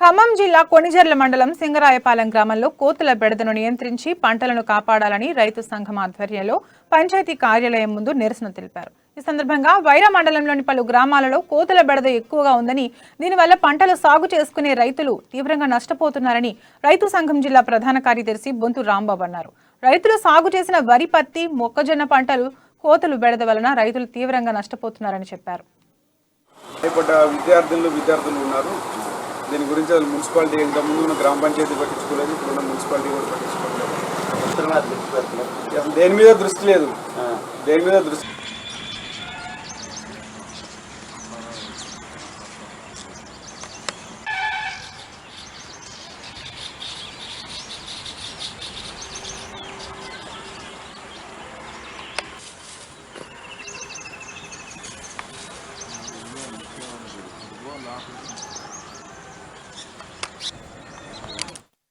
ఖమ్మం జిల్లా కొణిజర్ల మండలం సింగరాయపాలెం గ్రామంలో కోతుల బెడదను నియంత్రించి పంటలను కాపాడాలని రైతు సంఘం ఆధ్వర్యంలో పంచాయతీ కార్యాలయం ముందు నిరసన తెలిపారు. ఈ సందర్భంగా వైరా మండలంలోని పలు గ్రామాలలో కోతుల బెడద ఎక్కువగా ఉందని, దీనివల్ల పంటలు సాగు చేసుకునే రైతులు తీవ్రంగా నష్టపోతున్నారని రైతు సంఘం జిల్లా ప్రధాన కార్యదర్శి బొంతు రాంబాబు అన్నారు. రైతులు సాగు చేసిన వరి, పత్తి, మొక్కజొన్న పంటలు కోతులు బెడద వలన రైతులు తీవ్రంగా నష్టపోతున్నారని చెప్పారు. విద్యార్థులు ఉన్నారు. దీని గురించి అది మున్సిపాలిటీ ఇంతకుముందు ఉన్న గ్రామ పంచాయతీ పట్టించుకోలేదు, ఇప్పుడున్న మున్సిపాలిటీ కూడా పట్టించుకోలేదు. అసలు దేని మీద దృష్టి లేదు.